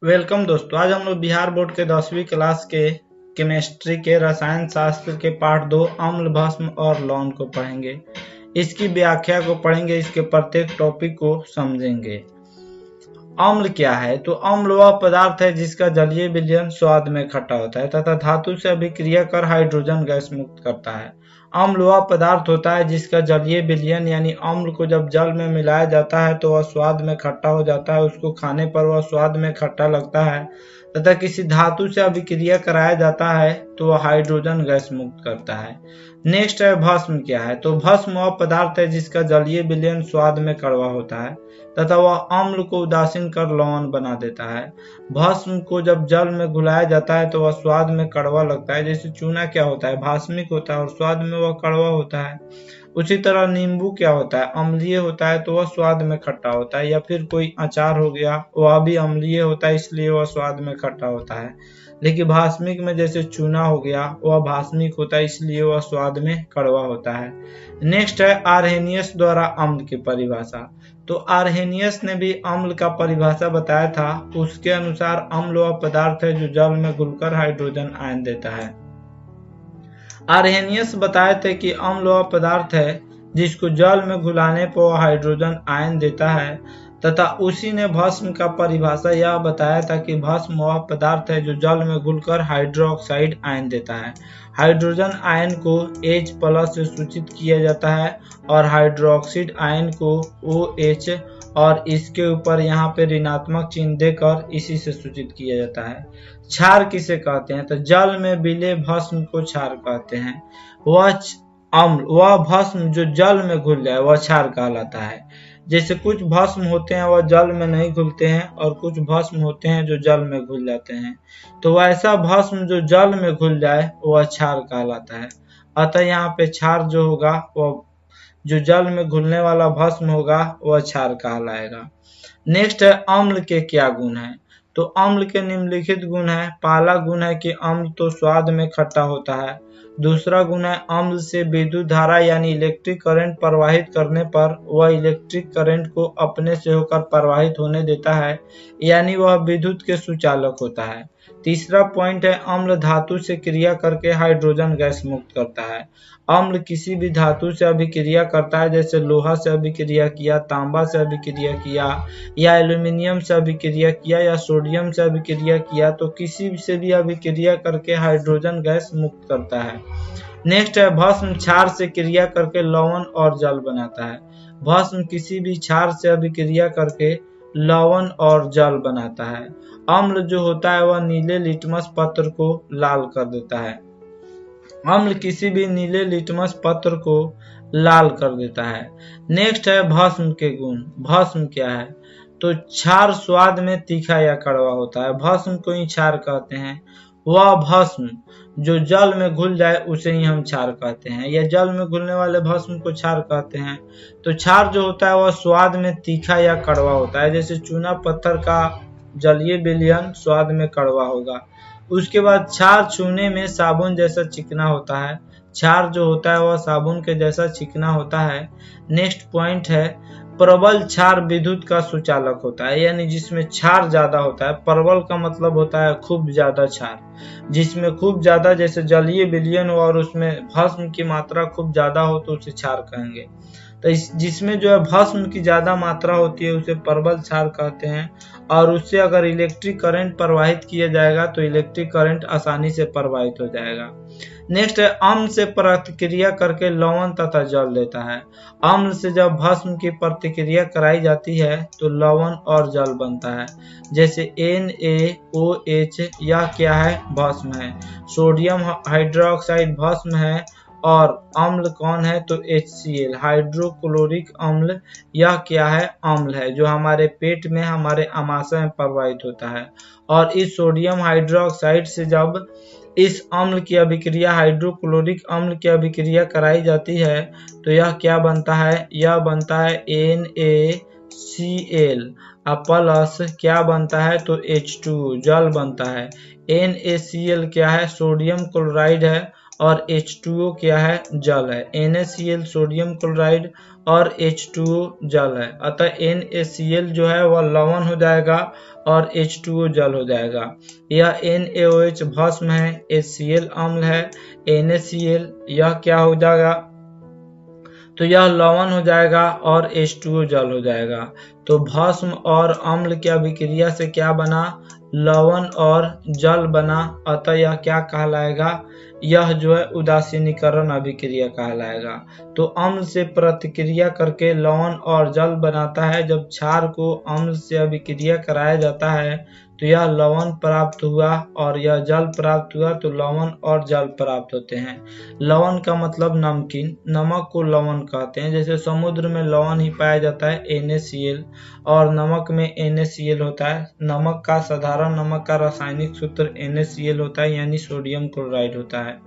Welcome दोस्तों। आज हम लोग बिहार बोर्ड के 10वीं क्लास के केमिस्ट्री के रसायन शास्त्र के पार्ट 2 अम्ल, भस्म और लवण को पढ़ेंगे। इसकी व्याख्या को पढ़ेंगे, इसके प्रत्येक टॉपिक को समझेंगे। अम्ल क्या है? तो अम्ल वह पदार्थ है जिसका जलीय विलयन स्वाद में खट्टा होता है तथा धातु से अभिक्रिया कर हाइड्रोजन गैस मुक्त करता है। अम्ल वह पदार्थ होता है जिसका जलीय विलयन यानी अम्ल को जब जल में मिलाया जाता है तो वह स्वाद में खट्टा हो जाता है, उसको खाने पर वह स्वाद में खट्टा लगता है तथा किसी धातु से अभिक्रिया कराया जाता है तो वह हाइड्रोजन गैस मुक्त करता है। नेक्स्ट है भस्म क्या है? तो भस्म वह पदार्थ है जिसका जलीय विलयन स्वाद में कड़वा होता है तथा वह अम्ल को उदासीन कर लवण बना देता है। भस्म को जब जल में घुलाया जाता है तो वह स्वाद में कड़वा लगता है। जैसे चूना क्या होता है? भास्मिक होता है और स्वाद में वह कड़वा होता है। उसी तरह नींबू क्या होता है? अम्लीय होता है तो वह स्वाद में खट्टा होता है। या फिर कोई अचार हो गया, वह भी अम्लीय होता है इसलिए वह स्वाद में खट्टा होता है। लेकिन भास्मिक में जैसे चूना हो गया, वह भास्मिक होता है इसलिए वह स्वाद में कड़वा होता है। नेक्स्ट है आर्हेनियस द्वारा अम्ल की परिभाषा। तो आर्हेनियस ने भी अम्ल का परिभाषा बताया था। उसके अनुसार अम्ल वह पदार्थ है जो जल में घुलकर हाइड्रोजन आयन देता है। आर्हेनियस बताए थे कि अम्ल वह पदार्थ है जिसको जल में घुलाने पर वह हाइड्रोजन आयन देता है तथा उसी ने भस्म का परिभाषा यह बताया था कि भस्म वह पदार्थ है जो जल में घुलकर हाइड्रोक्साइड आयन देता है। हाइड्रोजन आयन को H+ से सूचित किया जाता है और हाइड्रोक्साइड आयन को OH और इसके ऊपर यहाँ पे ऋणात्मक चिन्ह देकर इसी से सूचित किया जाता है। क्षार किसे कहते हैं? तो जल में विलय भस्म को क्षार कहते हैं। वह भस्म जो जल में घुल जाए वह क्षार कहलाता है। जैसे कुछ भस्म होते हैं वह जल में नहीं घुलते हैं और कुछ भस्म होते हैं जो जल में घुल जाते हैं, तो वैसा भस्म जो जल में घुल जाए वह क्षार कहलाता है। अतः यहाँ पे क्षार जो होगा वह जो जल में घुलने वाला भस्म होगा वह क्षार कहलाएगा। नेक्स्ट है अम्ल के क्या गुण है? तो अम्ल के निम्नलिखित गुण है। पहला गुण है कि अम्ल तो स्वाद में खट्टा होता है। दूसरा गुण है अम्ल से विद्युत धारा यानी इलेक्ट्रिक करंट प्रवाहित करने पर वह इलेक्ट्रिक करंट को अपने से होकर प्रवाहित होने देता है, यानी वह विद्युत के सुचालक होता है। तीसरा पॉइंट है अम्ल धातु से क्रिया करके हाइड्रोजन गैस मुक्त करता है। अम्ल किसी भी धातु से अभिक्रिया करता है, जैसे लोहा से अभिक्रिया किया, तांबा से अभिक्रिया किया या एल्यूमिनियम से अभिक्रिया किया या सोडियम से अभिक्रिया किया, तो किसी से भी अभिक्रिया करके हाइड्रोजन गैस मुक्त करता है। नेक्स्ट है भस्म क्षार से क्रिया करके लवण और जल बनाता है। भस्म किसी भी क्षार से अभिक्रिया करके लवण और जल बनाता है। अम्ल जो होता है वह नीले लिटमस पत्र को लाल कर देता है। अम्ल किसी भी नीले लिटमस पत्र को लाल कर देता है। नेक्स्ट है भस्म के गुण। भस्म क्या है? तो क्षार स्वाद में तीखा या कड़वा होता है। भस्म को ही क्षार कहते हैं। वह भस्म जो जल में घुल जाए उसे ही हम क्षार कहते हैं, या जल में घुलने वाले भस्म को क्षार कहते हैं। तो क्षार जो होता है वह स्वाद में तीखा या कड़वा होता है। जैसे चूना पत्थर का जलीय विलयन स्वाद में कड़वा होगा। उसके बाद क्षार छूने में साबुन जैसा चिकना होता है। क्षार जो होता है वह साबुन के जैसा चिकना होता है। नेक्स्ट पॉइंट है प्रबल क्षार विद्युत का सुचालक होता है, यानी जिसमें क्षार ज्यादा होता है। प्रबल का मतलब होता है खूब ज्यादा क्षार, जिसमें खूब ज्यादा जैसे जलीय विलयन हो और उसमें भस्म की मात्रा खूब ज्यादा हो तो उसे क्षार कहेंगे। तो जिसमें जो है भस्म की ज्यादा मात्रा होती है उसे प्रबल क्षार कहते हैं। और उससे अगर इलेक्ट्रिक करंट प्रवाहित किया जाएगा तो इलेक्ट्रिक करंट आसानी से प्रवाहित हो जाएगा। नेक्स्ट है अम्ल से प्रतिक्रिया करके लवण तथा जल देता है। अम्ल से जब भस्म की प्रतिक्रिया कराई जाती है तो लवण और जल बनता है। जैसे NaOH यह क्या है? भस्म है। सोडियम हाइड्रोक्साइड भस्म है। और अम्ल कौन है? तो HCl हाइड्रोक्लोरिक अम्ल यह क्या है? अम्ल है, जो हमारे पेट में हमारे आमाशय में प्रवाहित होता है। और इस सोडियम हाइड्रोक्साइड से जब इस अम्ल की अभिक्रिया हाइड्रोक्लोरिक अम्ल की अभिक्रिया कराई जाती है तो यह क्या बनता है? यह बनता है NaCl प्लस क्या बनता है? तो H2 जल बनता है। NaCl क्या है? सोडियम क्लोराइड है और H2O क्या है, जल है। NaCl सोडियम क्लोराइड और H2O जल है, अतः NaCl जो है वह लवण हो जाएगा और H2O जल हो जाएगा। यह NaOH भस्म है, HCl अम्ल है, NaCl यह क्या हो जाएगा, तो यह लवण हो जाएगा और H2O जल हो जाएगा। तो भस्म और अम्ल की अभिक्रिया से क्या बना, लवण और जल बना, अतः यह क्या कहलाएगा, यह जो है उदासीनीकरण अभिक्रिया कहलाएगा। तो अम्ल से प्रतिक्रिया करके लवण और जल बनाता है। जब क्षार को अम्ल से अभिक्रिया कराया जाता है तो यह लवण प्राप्त हुआ और यह जल प्राप्त हुआ, तो लवण और जल प्राप्त होते हैं। लवण का मतलब नमकीन, नमक को लवण कहते हैं। जैसे समुद्र में लवण ही पाया जाता है NaCl और नमक में NaCl होता है। नमक का साधारण नमक का रासायनिक सूत्र NaCl होता है, यानी सोडियम क्लोराइड होता है।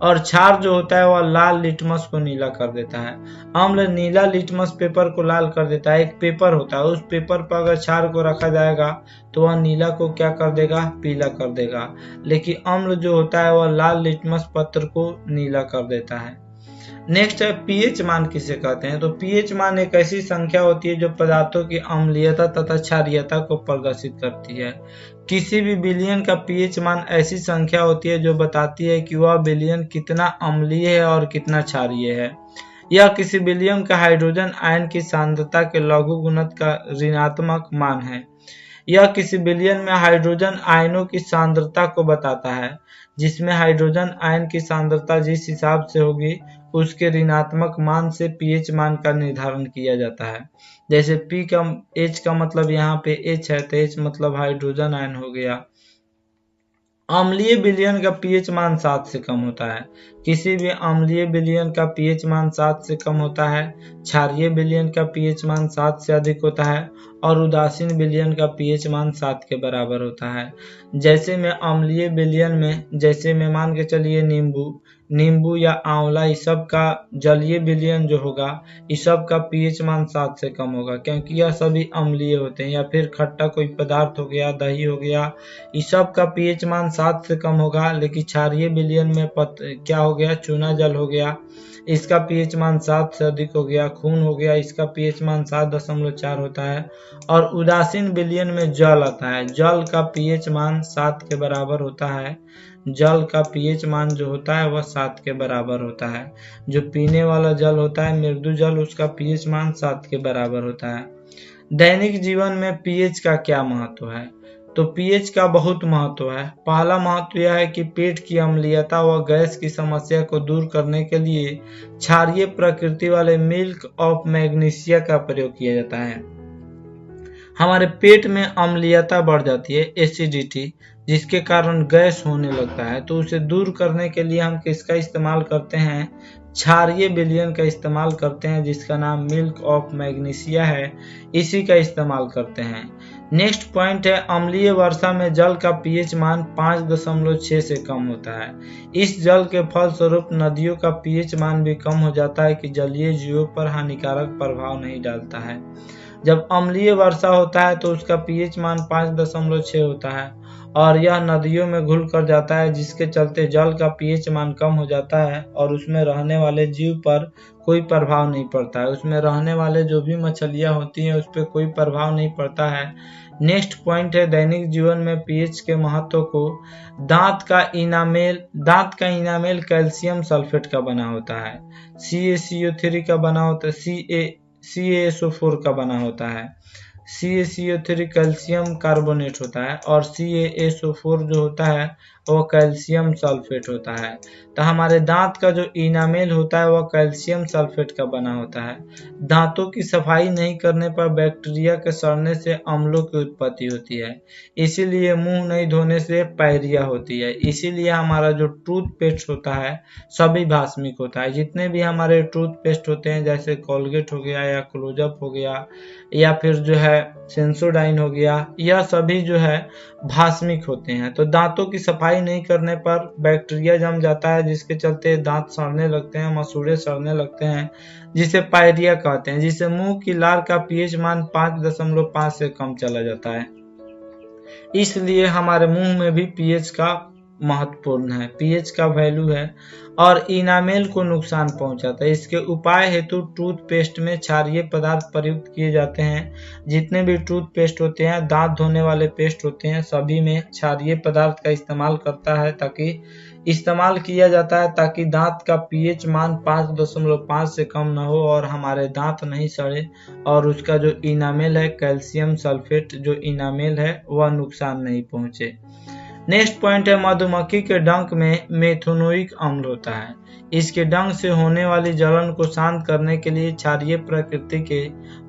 और क्षार जो होता है वह लाल लिटमस को नीला कर देता है। अम्ल नीला लिटमस पेपर को लाल कर देता है। एक पेपर होता है, उस पेपर पर अगर क्षार को रखा जाएगा तो वह नीला को क्या कर देगा, पीला कर देगा। लेकिन अम्ल जो होता है वह लाल लिटमस पत्र को नीला कर देता है। नेक्स्ट है पीएच मान किसे कहते हैं। तो पीएच मान एक ऐसी संख्या होती है जो पदार्थों की अम्लीयता तथा क्षारीयता को प्रदर्शित करती है। किसी भी विलयन का पीएच मान ऐसी संख्या होती है जो बताती है कि वह विलयन कितना अम्लीय है और कितना क्षारीय है। यह किसी विलयन का हाइड्रोजन आयन की सांद्रता के लघु गुणक का ऋणात्मक मान है। यह किसी विलयन में हाइड्रोजन आयनों की सांद्रता को बताता है। जिसमें हाइड्रोजन आयन की सांद्रता जिस हिसाब से होगी उसके ऋणात्मक मान से पीएच मान का निर्धारण किया जाता है। जैसे P का H का मतलब यहाँ पे H है, तो H मतलब हाइड्रोजन आयन हो गया। अम्लीय विलयन का पीएच मान 7 से कम होता है। किसी भी अम्लीय विलयन का पीएच मान 7 से कम होता है। क्षारीय विलयन का पीएच मान 7 से अधिक होता है और उदासीन विलयन का पीएच मान 7 के बराबर होता है। जैसे में अम्लीय विलयन में, जैसे में मान के चलिए नींबू या आंवला, इस सब का जलीय विलयन जो होगा इस सब का पीएच मान 7 से कम होगा, क्योंकि यह सभी अम्लीय होते हैं। या फिर खट्टा कोई पदार्थ हो गया, दही हो गया, इस सब का पीएच मान 7 से कम होगा। लेकिन क्षारीय विलयन में क्या हो गया, चूना जल हो गया, इसका पीएच मान 7 से अधिक हो गया। खून हो गया, इसका पीएच मान 7.4 होता है। और उदासीन विलयन में जल आता है, जल का पीएच मान 7 के बराबर होता है। जल का पीएच मान जो होता है वह 7 के बराबर होता है। जो पीने वाला जल होता है, मृदु जल, उसका पीएच मान 7 के बराबर होता है। दैनिक जीवन में पीएच का क्या महत्व है। तो पीएच का बहुत महत्व है। पहला महत्व यह है कि पेट की अम्लीयता व गैस की समस्या को दूर करने के लिए क्षारीय प्रकृति वाले मिल्क ऑफ मैग्नीशिया का प्रयोग किया जाता है। हमारे पेट में अम्लीयता बढ़ जाती है, एसिडिटी, जिसके कारण गैस होने लगता है। तो उसे दूर करने के लिए हम किसका इस्तेमाल करते हैं, क्षारीय विलयन का इस्तेमाल करते हैं, जिसका नाम मिल्क ऑफ मैग्नीशिया है, इसी का इस्तेमाल करते हैं। नेक्स्ट पॉइंट है अम्लीय वर्षा में जल का पीएच मान 5.6 से कम होता है। इस जल के फलस्वरूप नदियों का पीएच मान भी कम हो जाता है कि जलीय जीवों पर हानिकारक प्रभाव नहीं डालता है। जब अम्लीय वर्षा होता है तो उसका पीएच मान 5.6 होता है और यह नदियों में घुल कर जाता है, जिसके चलते जल का पीएच मान कम हो जाता है और उसमें रहने वाले जीव पर कोई प्रभाव नहीं पड़ता है। उसमें रहने वाले जो भी मछलियां होती हैं उस पर कोई प्रभाव नहीं पड़ता है। नेक्स्ट पॉइंट है दैनिक जीवन में पीएच के महत्व को। दांत का इनामेल कैल्शियम सल्फेट का बना होता है, CaCO3 का बना होता है, CaSO4 का बना होता है। CaCO3 कैल्शियम कार्बोनेट होता है और CaSO4 जो होता है वो कैल्शियम सल्फेट होता है। तो हमारे दांत का जो इनामेल होता है वह कैल्शियम सल्फेट का बना होता है। दांतों की सफाई नहीं करने पर बैक्टीरिया के सड़ने से अम्लों की उत्पत्ति होती है, इसीलिए मुंह नहीं धोने से पायरिया होती है। इसीलिए हमारा जो टूथपेस्ट होता है सभी भास्मिक होता है। जितने भी हमारे टूथपेस्ट होते हैं, जैसे कोलगेट हो गया या क्लोजअप हो गया या फिर जो है सेंसोडाइन हो गया, यह सभी जो है भास्मिक होते हैं। तो दांतों की सफाई नहीं करने पर बैक्टीरिया जम जाता है, जिसके चलते दांत सड़ने लगते हैं, मसूड़े सड़ने लगते हैं, जिसे पायरिया कहते हैं, जिससे मुंह की लार का पीएच मान 5.5 से कम चला जाता है। इसलिए हमारे मुंह में भी पीएच का महत्वपूर्ण है, पीएच का वैल्यू है और इनामेल को नुकसान पहुंचाता है। इसके उपाय हेतु टूथपेस्ट में क्षारीय पदार्थ प्रयुक्त किए जाते हैं। जितने भी टूथपेस्ट होते हैं, दांत धोने वाले पेस्ट होते हैं, सभी में क्षारीय पदार्थ का इस्तेमाल किया जाता है ताकि दांत का पीएच मान 5.5 से कम न हो और हमारे दांत नहीं सड़े और उसका जो इनामेल है, कैल्शियम सल्फेट जो इनामेल है, वह नुकसान नहीं पहुंचे। नेक्स्ट पॉइंट है, मधुमक्खी के डंक में मेथनोइक अम्ल होता है। इसके डंक से होने वाली जलन को शांत करने के लिए क्षारीय प्रकृति के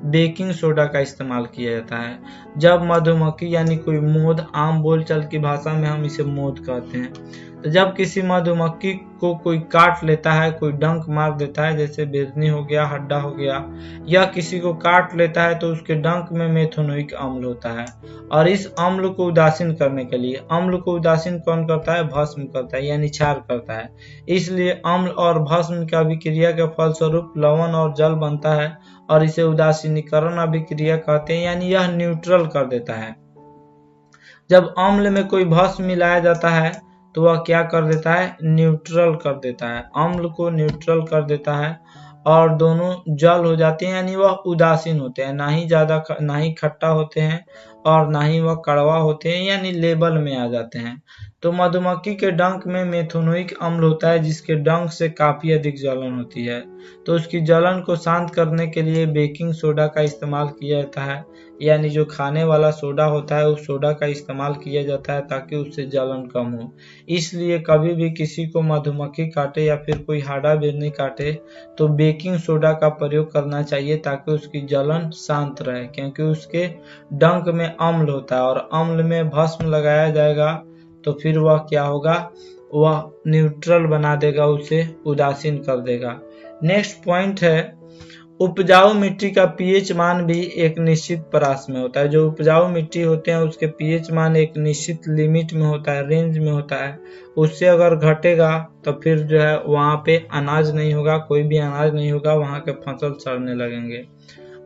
बेकिंग सोडा का इस्तेमाल किया जाता है। जब मधुमक्खी यानी कोई मोद, आम बोलचाल की भाषा में हम इसे मोद कहते हैं, तो जब किसी मधुमक्खी को कोई काट लेता है, कोई डंक मार देता है, जैसे बेजनी हो गया, हड्डा हो गया, या किसी को काट लेता है, तो उसके डंक में मेथनोइक अम्ल होता है। और इस अम्ल को उदासीन करने के लिए, अम्ल को उदासीन कौन करता है? भस्म करता है, यानी क्षार करता है। इसलिए अम्ल और भस्म की अभिक्रिया के फलस्वरूप लवण और जल बनता है और इसे उदासीनीकरण अभिक्रिया कहते हैं, यानी यह न्यूट्रल कर देता है। जब अम्ल में कोई भस्म मिलाया जाता है तो वह क्या कर देता है? न्यूट्रल कर देता है, अम्ल को न्यूट्रल कर देता है और दोनों जल हो जाते हैं, यानी वह उदासीन होते हैं, ना ही खट्टा होते हैं और ना ही वह कड़वा होते हैं, यानी लेवल में आ जाते हैं। तो मधुमक्खी के डंक में मेथनोइक अम्ल होता है जिसके डंक से काफी अधिक जलन होती है। तो उसकी जलन को शांत करने के लिए बेकिंग सोडा का इस्तेमाल किया जाता है, यानी जो खाने वाला सोडा होता है उस सोडा का इस्तेमाल किया जाता है ताकि उससे जलन कम हो। इसलिए कभी भी किसी को मधुमक्खी काटे या फिर कोई हाड़ा बिरनी काटे तो बेकिंग सोडा का प्रयोग करना चाहिए ताकि उसकी जलन शांत रहे, क्योंकि उसके डंक में अम्ल होता है और अम्ल में भस्म लगाया जाएगा तो फिर वह क्या होगा? वह न्यूट्रल बना देगा, उसे उदासीन कर देगा। नेक्स्ट पॉइंट है, उपजाऊ मिट्टी का पीएच मान भी एक निश्चित परास में होता है। जो उपजाऊ मिट्टी होते हैं उसके पीएच मान एक निश्चित लिमिट में होता है, रेंज में होता है। उससे अगर घटेगा तो फिर जो है वहां पे अनाज नहीं होगा, कोई भी अनाज नहीं होगा, वहां के फसल सड़ने लगेंगे।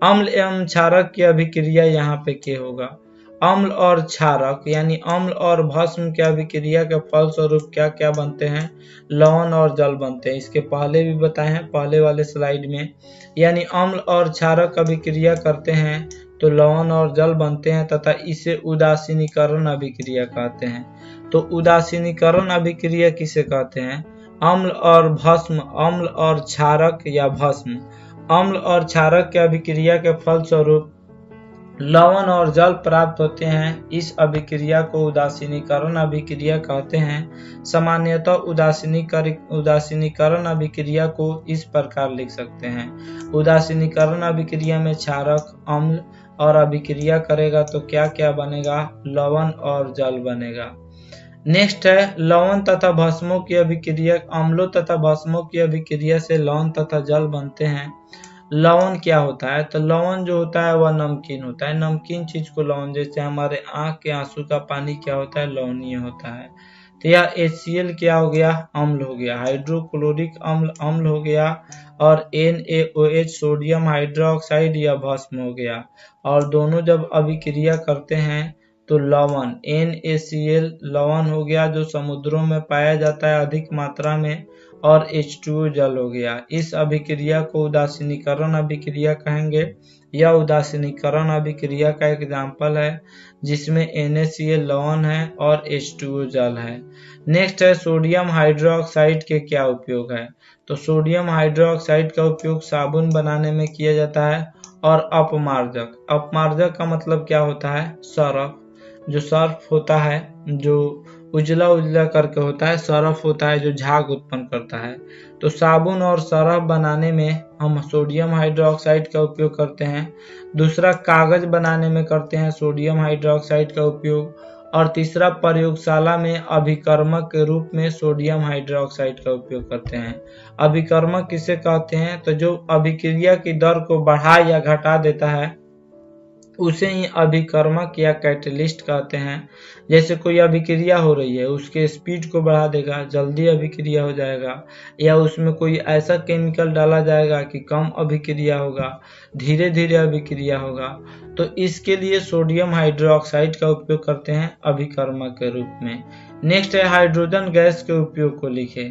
अम्ल एवं क्षारक की अभिक्रिया यहाँ पे क्या होगा? अम्ल और क्षारक यानी अम्ल और भस्म की अभिक्रिया के फलस्वरूप क्या क्या बनते हैं? लवण और जल बनते हैं। इसके पहले भी बताए हैं, पहले वाले स्लाइड में। यानी अम्ल और क्षारक अभिक्रिया करते हैं तो लवण और जल बनते हैं तथा इसे उदासीनीकरण अभिक्रिया कहते हैं। तो उदासीनीकरण अभिक्रिया किसे कहते हैं? अम्ल और भस्म, अम्ल और क्षारक या भस्म, अम्ल और क्षारक की अभिक्रिया के फलस्वरूप लवण और जल प्राप्त होते हैं। इस अभिक्रिया को उदासीनीकरण अभिक्रिया कहते हैं। सामान्यतः उदासीनीकरण अभिक्रिया को इस प्रकार लिख सकते हैं। उदासीनीकरण अभिक्रिया में क्षारक अम्ल और अभिक्रिया करेगा तो क्या क्या बनेगा? लवण और जल बनेगा। नेक्स्ट है, लवण तथा भस्मों की अभिक्रिया। अम्लों तथा भस्मों की अभिक्रिया से लवण तथा जल बनते हैं। लवण क्या होता है? तो लवण जो होता है वह नमकीन होता है, नमकीन चीज को लवण, जैसे हमारे आंख के आंसू का पानी क्या होता है? लवणीय होता है। तो यह HCl क्या हो गया? अम्ल हो गया। हाइड्रोक्लोरिक अम्ल अम्ल हो गया और NaOH सोडियम हाइड्रोक्साइड या भस्म हो गया। और दोनों जब अभिक्रिया करते हैं तो लवण NaCl लवण हो गया जो समुद्रों में पाया जाता है अधिक मात्रा में, और H2O जल हो गया। इस अभिक्रिया को उदासीनीकरण अभिक्रिया कहेंगे। यह उदासीनीकरण अभिक्रिया का एग्जाम्पल है जिसमें NaCl लवण है और H2O जल है। नेक्स्ट है, सोडियम हाइड्रोक्साइड के क्या उपयोग है? तो सोडियम हाइड्रोक्साइड का उपयोग साबुन बनाने में किया जाता है और अपमार्जक। अपमार्जक का मतलब क्या होता है? सरफ। जो सर्फ होता है, जो उजला उजला करके होता है, सरफ होता है जो झाग उत्पन्न करता है। तो साबुन और सरफ बनाने में हम सोडियम हाइड्रोक्साइड का उपयोग करते हैं। दूसरा, कागज बनाने में करते हैं सोडियम हाइड्रोक्साइड का उपयोग। और तीसरा, प्रयोगशाला में अभिकर्मक के रूप में सोडियम हाइड्रोक्साइड का उपयोग करते हैं। अभिकर्मक किसे कहते हैं? तो जो अभिक्रिया की दर को बढ़ा या घटा देता है उसे ही अभिकर्मक या कैटलिस्ट कहते हैं। जैसे कोई अभिक्रिया हो रही है, उसके स्पीड को बढ़ा देगा, जल्दी अभिक्रिया हो जाएगा, या उसमें कोई ऐसा केमिकल डाला जाएगा कि कम अभिक्रिया होगा, धीरे धीरे अभिक्रिया होगा। तो इसके लिए सोडियम हाइड्रोक्साइड का उपयोग करते हैं अभिकर्मक के रूप में। नेक्स्ट है हाइड्रोजन गैस के उपयोग को लिखे।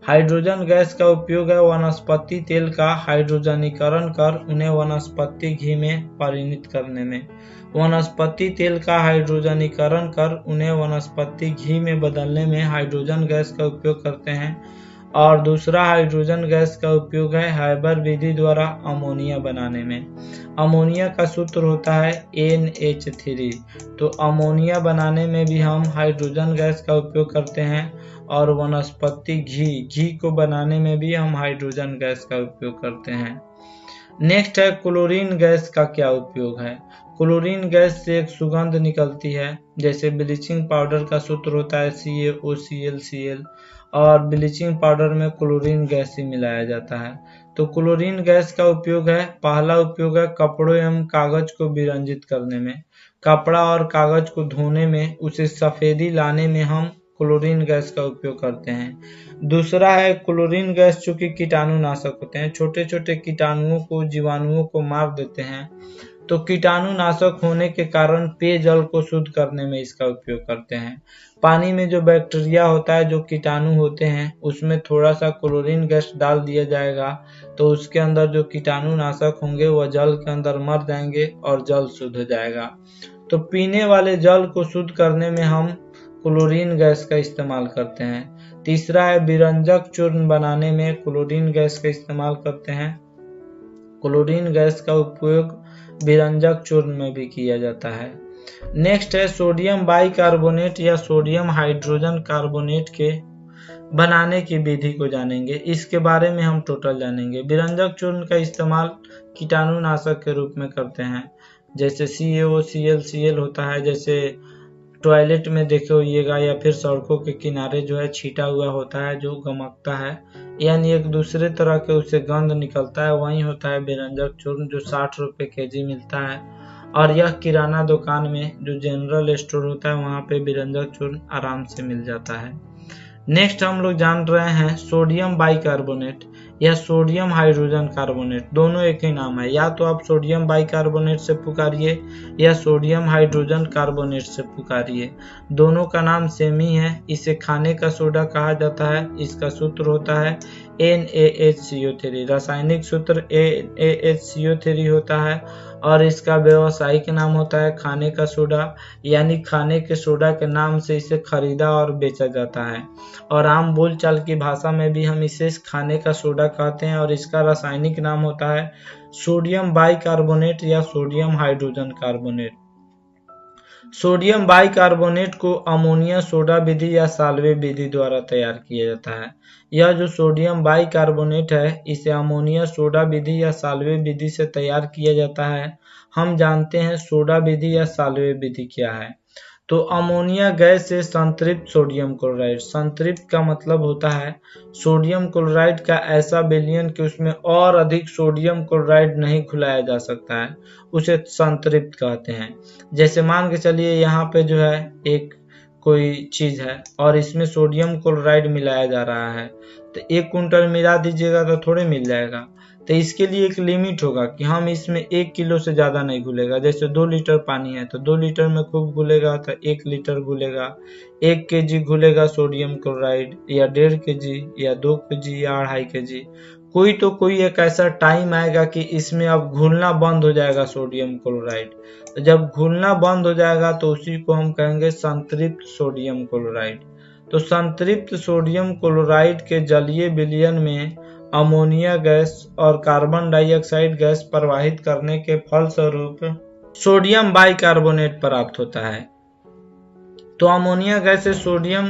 हाइड्रोजन गैस का उपयोग है वनस्पति तेल का हाइड्रोजनीकरण कर उन्हें वनस्पति घी में परिणत करने में। वनस्पति तेल का हाइड्रोजनीकरण कर उन्हें वनस्पति घी में बदलने में हाइड्रोजन गैस का उपयोग करते हैं। और दूसरा हाइड्रोजन गैस का उपयोग है हाइबर विधि द्वारा अमोनिया बनाने में। अमोनिया का सूत्र होता है NH3। तो अमोनिया बनाने में भी हम हाइड्रोजन गैस का उपयोग करते हैं और वनस्पति घी को बनाने में भी हम हाइड्रोजन गैस का उपयोग करते हैं। नेक्स्ट है क्लोरीन गैस का क्या उपयोग है। क्लोरीन गैस से एक सुगंध निकलती है, जैसे ब्लीचिंग पाउडर का सूत्र होता है CaOClCl और ब्लीचिंग पाउडर में क्लोरीन गैस ही मिलाया जाता है। तो क्लोरीन गैस का उपयोग है, पहला उपयोग है कपड़ों एवं कागज को विरंजित करने में। कपड़ा और कागज को धोने में, उसे सफेदी लाने में हम क्लोरीन गैस का उपयोग करते हैं। दूसरा है क्लोरीन गैस, चूंकि कीटाणुनाशक होते हैं, छोटे छोटे कीटाणुओं को, जीवाणुओं को मार देते हैं। तो कीटाणुनाशक होने के कारण पेयजल को शुद्ध करने में इसका उपयोग करते हैं। पानी में जो बैक्टीरिया होता है, जो कीटाणु होते हैं, उसमें थोड़ा सा क्लोरीन गैस डाल दिया जाएगा तो उसके अंदर जो कीटाणुनाशक होंगे वह जल के अंदर मर जाएंगे और जल शुद्ध हो जाएगा। तो पीने वाले जल को शुद्ध करने में हम क्लोरीन गैस का इस्तेमाल करते हैं। तीसरा है विरंजक चूर्ण बनाने में क्लोरीन गैस का इस्तेमाल करते हैं। क्लोरीन गैस का उपयोग विरंजक चूर्ण में भी किया जाता है। नेक्स्ट है सोडियम बाइकार्बोनेट या सोडियम हाइड्रोजन कार्बोनेट के बनाने की विधि को जानेंगे। इसके बारे में हम टोटल जानेंगे। विरंजक चूर्ण का इस्तेमाल कीटाणुनाशक के रूप में करते हैं, जैसे CaOClCl होता है, जैसे टॉयलेट में देखे होइएगा या फिर सड़कों के किनारे जो है छीटा हुआ होता है, जो गमकता है, यानी एक दूसरे तरह के उससे गंध निकलता है, वही होता है विरंजक चूर्ण, जो 60 रुपए kg मिलता है। और यह किराना दुकान में, जो जनरल स्टोर होता है, वहाँ पे विरंजक चूर्ण आराम से मिल जाता है। नेक्स्ट हम लोग जान रहे हैं सोडियम बाइकार्बोनेट या सोडियम हाइड्रोजन कार्बोनेट। दोनों एक ही नाम है, या तो आप सोडियम बाइकार्बोनेट से पुकारिए या सोडियम हाइड्रोजन कार्बोनेट से पुकारिए, दोनों का नाम सेम ही है। इसे खाने का सोडा कहा जाता है। इसका सूत्र होता है NaHCO3, रासायनिक सूत्र NaHCO3 होता है और इसका व्यावसायिक नाम होता है खाने का सोडा, यानी खाने के सोडा के नाम से इसे खरीदा और बेचा जाता है। और आम बोलचाल की भाषा में भी हम इसे खाने का सोडा कहते हैं और इसका रासायनिक नाम होता है सोडियम बाइकार्बोनेट या sodium hydrogen carbonate. Sodium bicarbonate को अमोनिया सोडा विधि या साल्वे विधि द्वारा तैयार किया जाता है। यह जो सोडियम बाइकार्बोनेट है, इसे अमोनिया सोडा विधि या साल्वे विधि से तैयार किया जाता है। हम जानते हैं सोडा विधि या साल्वे विधि क्या है। तो अमोनिया गैस से संतृप्त सोडियम क्लोराइड, संतृप्त का मतलब होता है सोडियम क्लोराइड का ऐसा विलयन कि उसमें और अधिक सोडियम क्लोराइड नहीं घुलाया जा सकता है, उसे संतृप्त कहते हैं। जैसे मान के चलिए यहाँ पे जो है एक कोई चीज है और इसमें सोडियम क्लोराइड मिलाया जा रहा है, तो 1 कुंटल मिला दीजिएगा तो थोड़े मिल जाएगा। तो इसके लिए एक लिमिट होगा कि हम इसमें 1 किलो से ज्यादा नहीं घुलेगा। जैसे 2 लीटर पानी है तो 2 लीटर में खूब घुलेगा तो 1 लीटर घुलेगा। 1 kg घुलेगा सोडियम क्लोराइड या 1.5 kg या 2 kg या 2.5 kg। कोई एक ऐसा टाइम आएगा कि इसमें अब घुलना बंद हो जाएगा सोडियम क्लोराइड। तो जब घुलना बंद हो जाएगा तो उसी को हम कहेंगे संतृप्त सोडियम क्लोराइड। तो संतृप्त सोडियम क्लोराइड के जलीय विलयन में अमोनिया गैस और कार्बन डाइऑक्साइड गैस प्रवाहित करने के फलस्वरूप सोडियम बाइकार्बोनेट प्राप्त होता है। तो अमोनिया गैस से सोडियम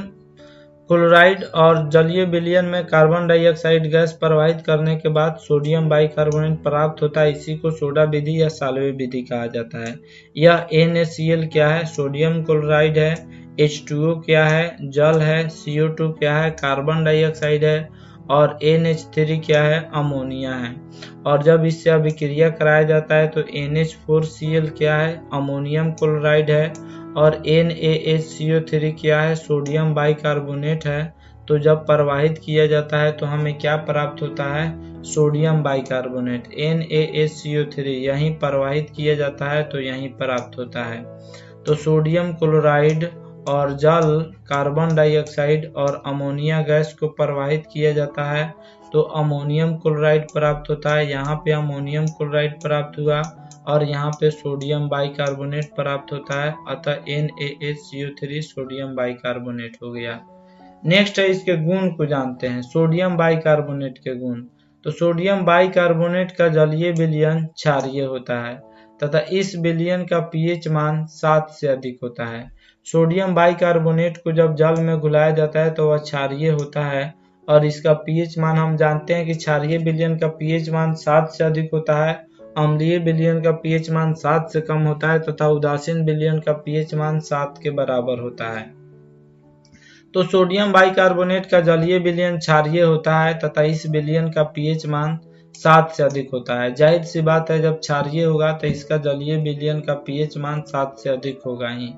क्लोराइड और जलीय विलयन में कार्बन डाइऑक्साइड गैस प्रवाहित करने के बाद सोडियम बाइकार्बोनेट प्राप्त होता है। इसी को सोडा विधि या साल्वे विधि कहा जाता है। यह NaCl क्या है, सोडियम क्लोराइड है, H2O क्या है, जल है, CO2 क्या है, कार्बन डाइऑक्साइड है, और NH3 क्या है, अमोनिया है। और जब इससे अभिक्रिया कराया जाता है तो NH4Cl क्या है, अमोनियम क्लोराइड है, और NaHCO3 क्या है, सोडियम बाइकार्बोनेट है। तो जब प्रवाहित किया जाता है तो हमें क्या प्राप्त होता है, सोडियम बाइकार्बोनेट, NaHCO3 यहीं प्रवाहित किया जाता है तो यहीं प्राप्त होता है। तो सोडियम क्लोराइड और जल, कार्बन डाइऑक्साइड और अमोनिया गैस को प्रवाहित किया जाता है तो अमोनियम क्लोराइड प्राप्त होता है। यहाँ पे अमोनियम क्लोराइड प्राप्त हुआ और यहाँ पे सोडियम बाइकार्बोनेट प्राप्त होता है, अतः NaHCO3 सोडियम बाइकार्बोनेट हो गया। नेक्स्ट है इसके गुण को जानते हैं, सोडियम बाइकार्बोनेट के गुण। तो सोडियम बाइकार्बोनेट का जलीय विलयन क्षारीय होता है तथा इस विलयन का pH मान 7 से अधिक होता है। सोडियम बाइकार्बोनेट को जब जल में घुलाया जाता है तो वह क्षारीय होता है और इसका pH मान हम जानते हैं कि क्षारीय विलयन का pH मान 7 से अधिक होता है, अम्लीय विलयन का pH मान 7 से कम होता है तथा उदासीन विलयन का pH मान 7 के बराबर होता है। तो सोडियम बाइकार्बोनेट का जलीय विलयन क्षारीय होता है तथा इस विलयन का pH मान 7 से अधिक होता है। जाहिर सी बात है, जब क्षारीय होगा तो इसका जलीय विलयन का pH मान 7 से अधिक होगा ही।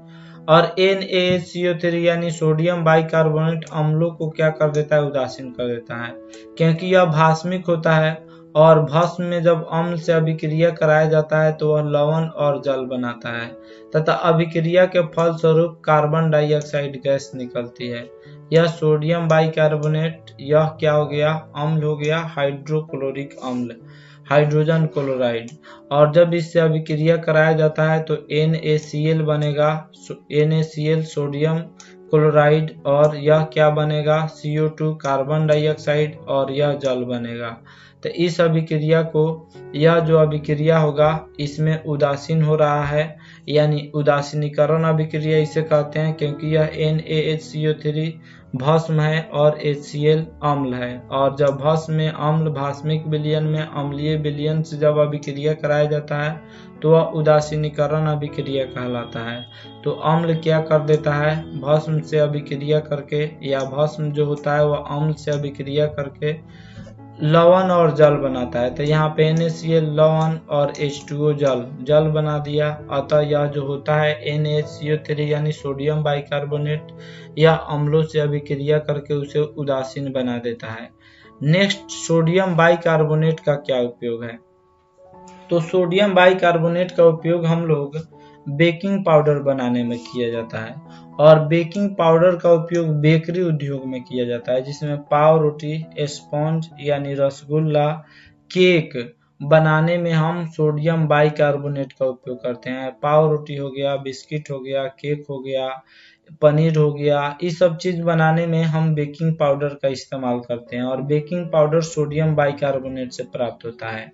और NaHCO3 यानी सोडियम बाइकार्बोनेट अम्लों को क्या कर देता है, उदासीन कर देता है, क्योंकि यह भास्मिक होता है और भस्म में जब अम्ल से अभिक्रिया कराया जाता है तो वह लवण और जल बनाता है तथा अभिक्रिया के फलस्वरूप कार्बन डाइऑक्साइड गैस निकलती है। यह सोडियम बाइकार्बोनेट यह क्या हो गया, अम्ल हो गया, हाइड्रोक्लोरिक अम्ल, हाइड्रोजन क्लोराइड। और जब इससे अभिक्रिया कराया जाता है तो NaCl बनेगा, NaCl सोडियम क्लोराइड, और यह क्या बनेगा, CO2 कार्बन डाइऑक्साइड, और यह जल बनेगा। तो इस अभिक्रिया को, यह जो अभिक्रिया होगा इसमें उदासीन हो रहा है, यानी उदासीनीकरण अभिक्रिया इसे कहते हैं, क्योंकि यह NaHCO3 भस्म है और HCl अम्ल है। और जब भस्म में अम्ल भास्मिक विलयन में अम्लीय विलयन से जब अभिक्रिया कराया जाता है तो वह उदासीनीकरण अभिक्रिया कहलाता है। तो अम्ल क्या कर देता है, भस्म से अभिक्रिया करके, या भस्म जो होता है वह अम्ल से अभिक्रिया करके लवण और जल बनाता है। तो यहाँ पे NaCl लवण और H2O जल बना दिया। अतः यह जो होता है NaHCO3 यानी सोडियम बाइकार्बोनेट, यह अम्लों से अभिक्रिया करके उसे उदासीन बना देता है। नेक्स्ट, सोडियम बाइकार्बोनेट का क्या उपयोग है। तो सोडियम बाइकार्बोनेट का उपयोग हम लोग बेकिंग पाउडर बनाने में किया जाता है, और बेकिंग पाउडर का उपयोग बेकरी उद्योग में किया जाता है, जिसमें पाव रोटी, स्पॉन्ज यानी रसगुल्ला, केक बनाने में हम सोडियम बाइकार्बोनेट का उपयोग करते हैं। पाव रोटी हो गया, बिस्किट हो गया, केक हो गया, पनीर हो गया, इस सब चीज बनाने में हम बेकिंग पाउडर का इस्तेमाल करते हैं, और बेकिंग पाउडर सोडियम बाइकार्बोनेट से प्राप्त होता है।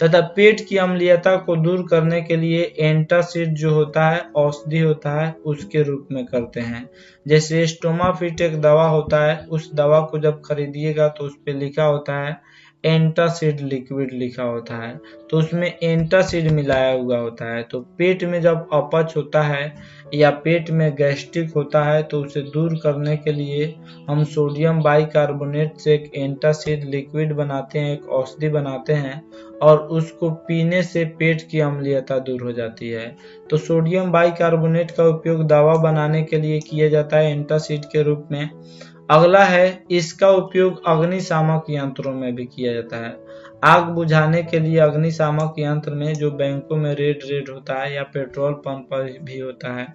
तथा पेट की अम्लीयता को दूर करने के लिए एंटासिड जो होता है, औषधि होता है, उसके रूप में करते हैं। जैसे स्टोमाफिट एक दवा होता है, उस दवा को जब खरीदिएगा तो उस पे लिखा होता है एंटासिड लिक्विड लिखा होता है, तो उसमें एंटासिड मिलाया हुआ होता है। तो पेट में जब अपच होता है या पेट में गैस्ट्रिक होता है तो उसे दूर करने के लिए हम सोडियम बाइकार्बोनेट से एक एंटासिड लिक्विड बनाते हैं, एक औषधि बनाते हैं, और उसको पीने से पेट की अम्लीयता दूर हो जाती है। तो सोडियम बाइकार्बोनेट का उपयोग दवा बनाने के लिए किया जाता है एंटासिड के रूप में। अगला है, इसका उपयोग अग्निशामक यंत्रों में भी किया जाता है। आग बुझाने के लिए अग्निशामक यंत्र में जो बैंकों में रेड होता है या पेट्रोल पंप पर भी होता है,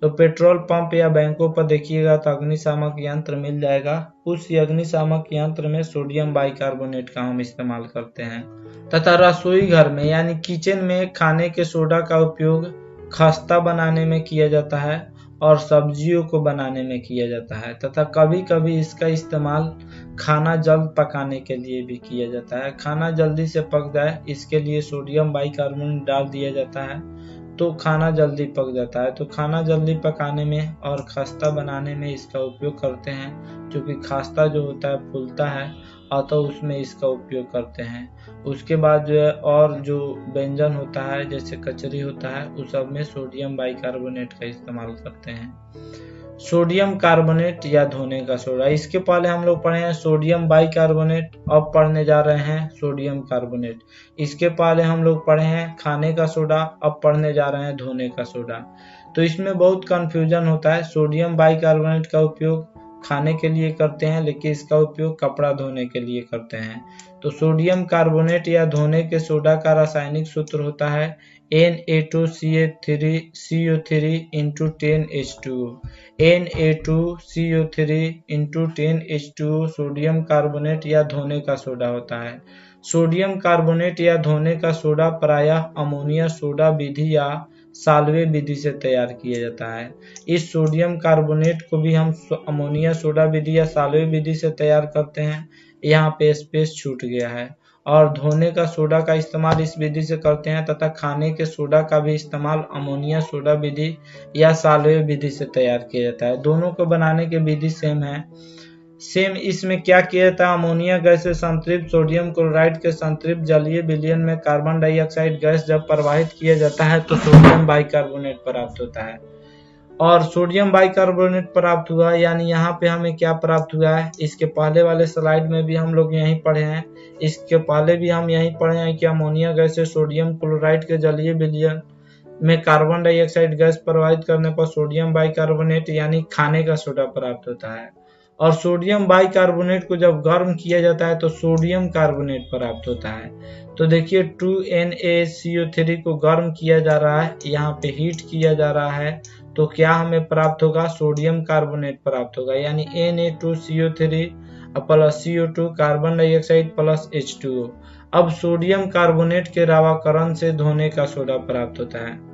तो पेट्रोल पंप या बैंकों पर देखिएगा तो अग्निशामक यंत्र मिल जाएगा। उस अग्निशामक यंत्र में सोडियम बाइकार्बोनेट का हम इस्तेमाल करते हैं। तथा रसोई घर में यानी किचन में खाने के सोडा का उपयोग खस्ता बनाने में किया जाता है और सब्जियों को बनाने में किया जाता है, तथा कभी कभी इसका इस्तेमाल खाना जल्द पकाने के लिए भी किया जाता है। खाना जल्दी से पक जाए इसके लिए सोडियम बाइकार्बोनेट डाल दिया जाता है तो खाना जल्दी पक जाता है। तो खाना जल्दी पकाने में और खस्ता बनाने में इसका उपयोग करते हैं, क्योंकि खस्ता जो होता है फूलता है, अतः उसमें इसका उपयोग करते हैं। उसके बाद जो है और जो व्यंजन होता है जैसे कचरी होता है, उस सब में सोडियम बाइकार्बोनेट का इस्तेमाल करते हैं। सोडियम कार्बोनेट या धोने का सोडा, इसके पहले हम लोग पढ़े हैं सोडियम बाइकार्बोनेट, अब पढ़ने जा रहे हैं सोडियम कार्बोनेट। इसके पहले हम लोग पढ़े हैं खाने का सोडा, अब पढ़ने जा रहे हैं धोने का सोडा। तो इसमें बहुत कंफ्यूजन होता है। सोडियम बाइकार्बोनेट का उपयोग खाने के लिए करते हैं, लेकिन इसका उपयोग कपड़ा धोने के लिए करते हैं। तो सोडियम कार्बोनेट या धोने के सोडा का रासायनिक सूत्र होता है Na2CO3 into 10H2O, Na2CO3 into 10H2O sodium carbonate या धोने का सोडा होता है। सोडियम कार्बोनेट या धोने का सोडा प्रायः अमोनिया सोडा विधि या साल्वे विधि से तैयार किया जाता है। इस सोडियम कार्बोनेट को भी हम अमोनिया सोडा विधि या साल्वे विधि से तैयार करते हैं। यहाँ पे स्पेस छूट गया है। और धोने का सोडा का इस्तेमाल इस विधि से करते हैं तथा खाने के सोडा का भी इस्तेमाल अमोनिया सोडा विधि या साल्वे विधि से तैयार किया जाता है। दोनों को बनाने की विधि सेम है। सेम इसमें क्या किया जाता है, अमोनिया गैस से संतृप्त सोडियम क्लोराइड के संतृप्त जलीय विलयन में कार्बन डाइऑक्साइड गैस जब प्रवाहित किया जाता है तो सोडियम बाइकार्बोनेट प्राप्त होता है। और सोडियम बाइकार्बोनेट प्राप्त हुआ यानी यहाँ पे हमें क्या प्राप्त हुआ है, इसके पहले वाले स्लाइड में भी हम लोग यहीं पढ़े हैं, इसके पहले भी हम यहीं पढ़े हैं कि अमोनिया गैस से सोडियम क्लोराइड के जलीय विलयन में कार्बन डाइऑक्साइड गैस प्रवाहित करने पर सोडियम बाइकार्बोनेट यानी खाने का सोडा प्राप्त होता है। और सोडियम बाइकार्बोनेट को जब गर्म किया जाता है तो सोडियम कार्बोनेट प्राप्त होता है। तो देखिए 2NaCO3 को गर्म किया जा रहा है, यहाँ पे हीट किया जा रहा है, तो क्या हमें प्राप्त होगा, सोडियम कार्बोनेट प्राप्त होगा यानी Na2CO3 plus CO2 carbon dioxide plus H2O। अब सोडियम कार्बोनेट के रावाकरण से धोने का सोडा प्राप्त होता है।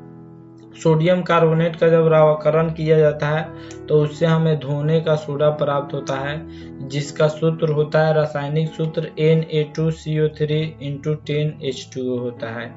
सोडियम कार्बोनेट का जब रावाकरण किया जाता है तो उससे हमें धोने का सोडा प्राप्त होता है, जिसका सूत्र होता है, रासायनिक सूत्र Na2CO3 into 10H2O होता है।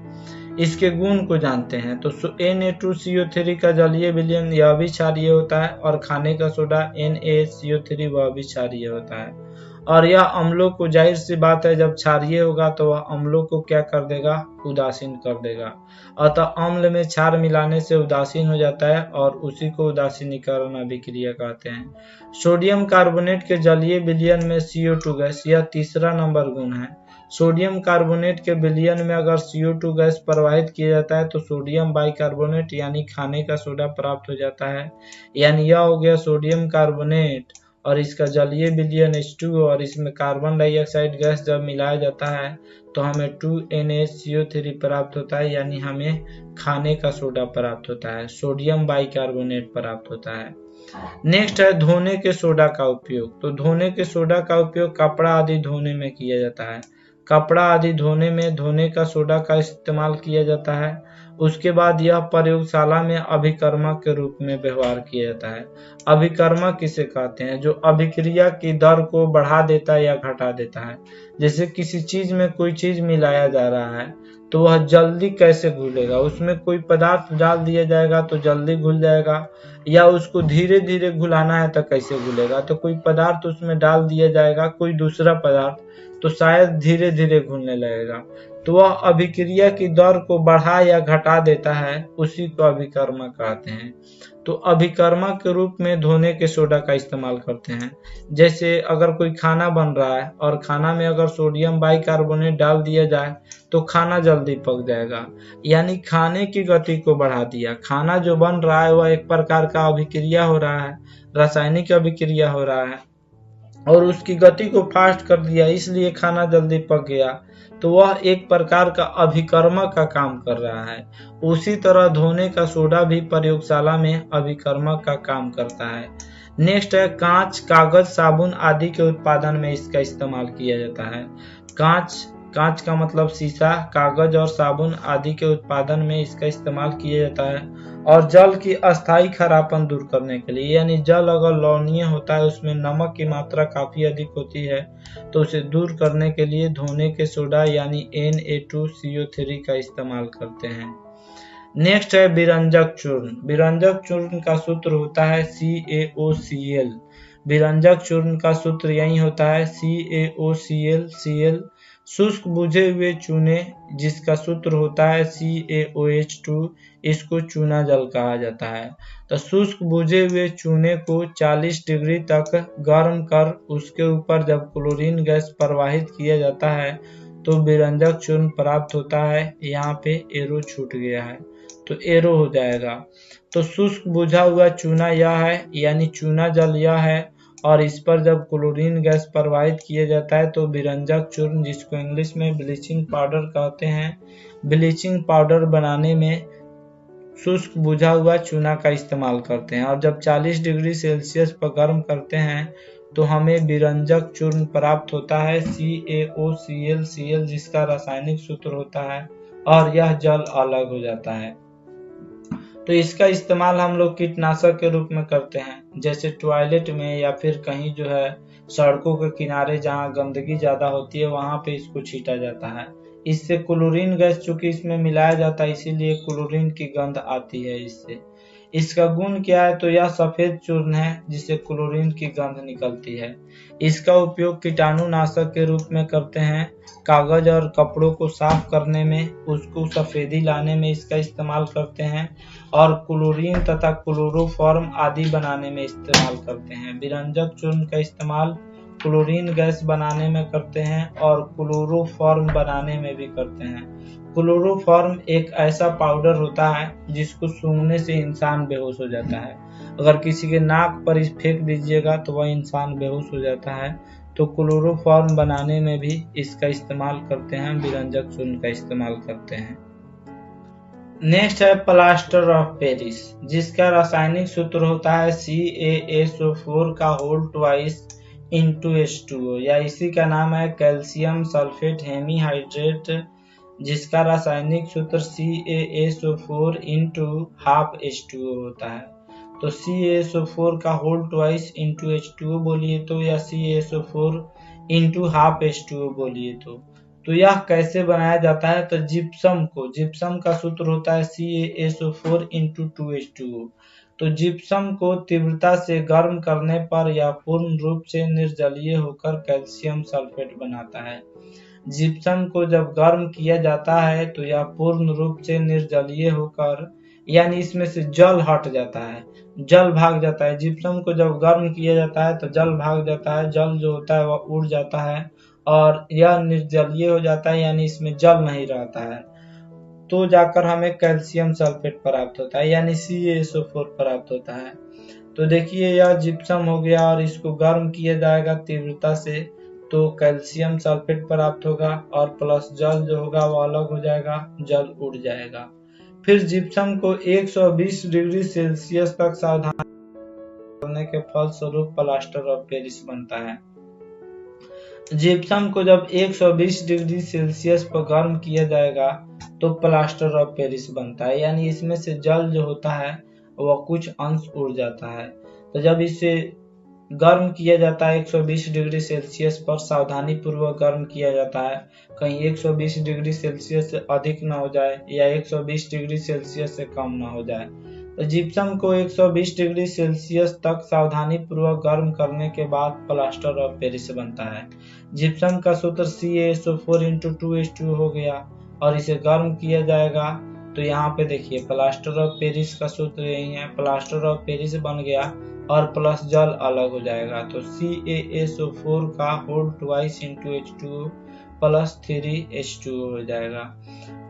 इसके गुण को जानते हैं तो Na2CO3 का जलीय विलयन यह भी क्षारीय होता है और खाने का सोडा NaCO3 वह भी क्षारीय होता है। और यह अम्लों को, जाहिर सी बात है, जब क्षारीय होगा तो वह अम्लों को क्या कर देगा, उदासीन कर देगा। अतः अम्ल में क्षार मिलाने से उदासीन हो जाता है और उसी को उदासीनीकरण अभिक्रिया कहते हैं। सोडियम कार्बोनेट के जलीय विलयन में CO2 गैस, यह तीसरा नंबर गुण है। सोडियम कार्बोनेट के विलयन में अगर CO2 गैस प्रवाहित किया जाता है तो सोडियम बाइकार्बोनेट यानी खाने का सोडा प्राप्त हो जाता है। यानी यह हो गया सोडियम कार्बोनेट और इसका जलीय विलयन H2O और इसमें कार्बन डाइऑक्साइड गैस जब मिलाया जाता है तो हमें 2NaCO3 प्राप्त होता है, यानी हमें खाने का सोडा प्राप्त होता है, सोडियम बाइकार्बोनेट प्राप्त होता है। नेक्स्ट है धोने के सोडा का उपयोग। तो धोने के सोडा का उपयोग कपड़ा आदि धोने में किया जाता है। कपड़ा आदि धोने में धोने का सोडा का इस्तेमाल किया जाता है। उसके बाद यह प्रयोगशाला में अभिकर्मक के रूप में व्यवहार किया जाता है। अभिकर्मक किसे कहते हैं, जो अभिक्रिया की दर को बढ़ा देता है या घटा देता है। जैसे किसी चीज में कोई चीज मिलाया जा रहा है तो वह जल्दी कैसे घुलेगा, उसमें कोई पदार्थ डाल दिया जाएगा तो जल्दी घुल जाएगा, या उसको धीरे धीरे घुलाना है तो कैसे घुलेगा। तो कोई पदार्थ उसमें डाल दिया जाएगा, कोई दूसरा पदार्थ, तो शायद धीरे धीरे घुलने लगेगा। तो वह अभिक्रिया की दर को बढ़ा या घटा देता है, उसी को अभिकर्मक कहते हैं। तो अभिकर्मक के रूप में धोने के सोडा का इस्तेमाल करते हैं। जैसे अगर कोई खाना बन रहा है और खाना में अगर सोडियम बाइकार्बोनेट डाल दिया जाए तो खाना जल्दी पक जाएगा, यानी खाने की गति को बढ़ा दिया। खाना जो बन रहा है वह एक प्रकार का अभिक्रिया हो रहा है, रासायनिक अभिक्रिया हो रहा है, और उसकी गति को फास्ट कर दिया, इसलिए खाना जल्दी पक गया। तो वह एक प्रकार का अभिकर्मक का काम कर रहा है। उसी तरह धोने का सोडा भी प्रयोगशाला में अभिकर्मक का काम करता है। नेक्स्ट है कांच, कागज, साबुन आदि के उत्पादन में इसका इस्तेमाल किया जाता है। कांच का मतलब शीशा, कागज और साबुन आदि के उत्पादन में इसका इस्तेमाल किया जाता है। और जल की अस्थायी खरापन दूर करने के लिए, यानी जल अगर लवणीय होता है, उसमें नमक की मात्रा काफी अधिक होती है, तो उसे दूर करने के लिए धोने के सोडा यानी Na2CO3 का इस्तेमाल करते हैं। नेक्स्ट है विरंजक चूर्ण। विरंजक चूर्ण का सूत्र होता है CaOCl। विरंजक चूर्ण का सूत्र यही होता है CaOCl। शुष्क बुझे हुए चूने जिसका सूत्र होता है CaOH2, इसको चूना जल कहा जाता है। तो शुष्क बुझे हुए चूने को 40 डिग्री तक गर्म कर उसके ऊपर जब क्लोरीन गैस प्रवाहित किया जाता है तो विरंजक चूर्ण प्राप्त होता है। यहाँ पे एरो छूट गया है तो एरो हो जाएगा। तो शुष्क बुझा हुआ चूना यह है, यानी चूना जल यह है, और इस पर जब क्लोरीन गैस प्रवाहित किया जाता है तो विरंजक चूर्ण, जिसको इंग्लिश में ब्लीचिंग पाउडर कहते हैं, ब्लीचिंग पाउडर बनाने में शुष्क बुझा हुआ चूना का इस्तेमाल करते हैं। और जब 40 डिग्री सेल्सियस पर गर्म करते हैं तो हमें विरंजक चूर्ण प्राप्त होता है CaOClCl, जिसका रासायनिक सूत्र होता है, और यह जल अलग हो जाता है। तो इसका इस्तेमाल हम लोग कीटनाशक के रूप में करते हैं, जैसे टॉयलेट में या फिर कहीं जो है सड़कों के किनारे जहाँ गंदगी ज्यादा होती है वहां पे इसको छींटा जाता है। इससे क्लोरीन गैस चूंकि इसमें मिलाया जाता है इसीलिए क्लोरीन की गंध आती है इससे। इसका गुण क्या है, तो यह सफेद चूर्ण है जिससे क्लोरीन की गंध निकलती है। इसका उपयोग कीटाणुनाशक के रूप में करते हैं। कागज और कपड़ों को साफ करने में, उसको सफेदी लाने में इसका इस्तेमाल करते हैं, और क्लोरीन तथा क्लोरोफॉर्म आदि बनाने में इस्तेमाल करते हैं। विरंजक चूर्ण का इस्तेमाल क्लोरीन गैस बनाने में करते हैं और क्लोरोफॉर्म बनाने में भी करते हैं। क्लोरोफॉर्म एक ऐसा पाउडर होता है जिसको सूंघने से इंसान बेहोश हो जाता है। अगर किसी के नाक पर इस फेंक दीजिएगा तो वह इंसान बेहोश हो जाता है। तो क्लोरोफॉर्म बनाने में भी इसका इस्तेमाल करते हैं, विरंजक चूर्ण का इस्तेमाल करते हैं। नेक्स्ट है प्लास्टर ऑफ पेरिस, जिसका रासायनिक सूत्र होता है CaSO4 का होल ट्वाइस इंटू H2O, या इसी का नाम है कैल्शियम सल्फेट हेमीहाइड्रेट, जिसका रासायनिक सूत्र CaSO4 इंटू हाफ H2O होता है। तो CaSO4 का होल ट्वाइस इंटू H2O बोलिए तो, या CaSO4 इंटू हाफ H2O बोलिए तो यह कैसे बनाया जाता है, तो जिप्सम का सूत्र होता है CaSO4 इंटू 2H2O। तो जिप्सम को तीव्रता से गर्म करने पर यह पूर्ण रूप से निर्जलीय होकर कैल्शियम सल्फेट बनाता है। जिप्सम को जब गर्म किया जाता है तो यह पूर्ण रूप से निर्जलीय होकर, यानी इसमें से जल हट जाता है, जल भाग जाता है। जिप्सम को जब गर्म किया जाता है तो जल भाग जाता है, जल जो होता है वह उड़ जाता है और यह निर्जलीय हो जाता है, यानी इसमें जल नहीं रहता है। तो जाकर हमें कैल्शियम सल्फेट प्राप्त होता है, यानी CaSO4 प्राप्त होता है। तो देखिए यह जिप्सम हो गया और इसको गर्म किया जाएगा तीव्रता से तो कैल्शियम सल्फेट प्राप्त होगा, और प्लस जल जो होगा वो अलग हो जाएगा, जल उड़ जाएगा। फिर जिप्सम को 120 डिग्री सेल्सियस तक सावधान करने के फलस्वरूप प्लास्टर ऑफ पेरिस बनता है। जिप्सम को जब 120 डिग्री सेल्सियस पर गर्म किया जाएगा तो प्लास्टर ऑफ पेरिस बनता है, यानी इसमें से जल जो होता है वह कुछ अंश उड़ जाता है। तो जब इसे गर्म किया जाता है 120 डिग्री सेल्सियस पर, सावधानी पूर्वक गर्म किया जाता है, कहीं 120 डिग्री सेल्सियस से अधिक न हो जाए या 120 डिग्री सेल्सियस से कम न हो जाए। तो जिप्सम को 120 डिग्री सेल्सियस तक सावधानी पूर्वक गर्म करने के बाद प्लास्टर ऑफ पेरिस बनता है। जिप्सम का सूत्र CaSO4 इंटू 2H2O हो गया और इसे गर्म किया जाएगा। तो यहाँ पे देखिए प्लास्टर ऑफ पेरिस का सूत्र यही है, प्लास्टर ऑफ पेरिस बन गया और प्लस जल अलग हो जाएगा। तो CaSO4 का whole twice into H2O plus 3H2O हो जाएगा।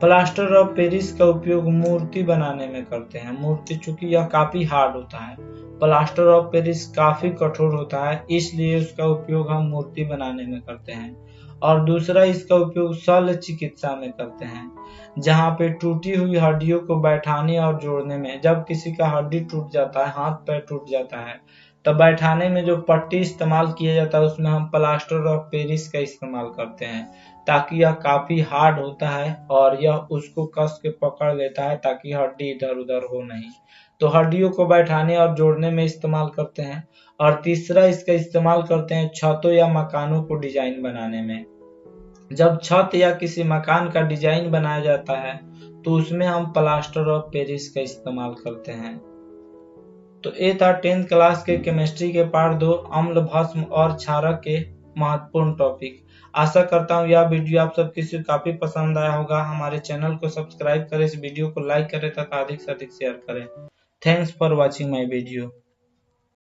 प्लास्टर ऑफ पेरिस का उपयोग मूर्ति बनाने में करते हैं। मूर्ति चूंकि यह काफी हार्ड होता है, प्लास्टर ऑफ पेरिस काफी कठोर होता है, इसलिए उसका उपयोग हम मूर्ति बनाने में करते हैं। और दूसरा इसका उपयोग शल्य चिकित्सा में करते हैं, जहाँ पे टूटी हुई हड्डियों को बैठाने और जोड़ने में। जब किसी का हड्डी टूट जाता है, हाथ पैर टूट जाता है, तब बैठाने में जो पट्टी इस्तेमाल किया जाता है उसमें हम प्लास्टर ऑफ पेरिस का इस्तेमाल करते हैं, ताकि यह काफी हार्ड होता है और यह उसको कस के पकड़ लेता है ताकि हड्डी इधर उधर हो नहीं। तो हड्डियों को बैठाने और जोड़ने में इस्तेमाल करते हैं। और तीसरा इसका इस्तेमाल करते हैं छतों या मकानों को डिजाइन बनाने में। जब छत या किसी मकान का डिजाइन बनाया जाता है तो उसमें हम प्लास्टर ऑफ पेरिस का इस्तेमाल करते हैं। तो ये था 10th क्लास के केमिस्ट्री के पार्ट 2 अम्ल, भस्म और क्षारक के महत्वपूर्ण टॉपिक। आशा करता हूँ यह वीडियो आप सब किसी काफी पसंद आया होगा। हमारे चैनल को सब्सक्राइब करें, इस वीडियो को लाइक करें तथा अधिक से अधिक शेयर करें। Thanks for watching my video.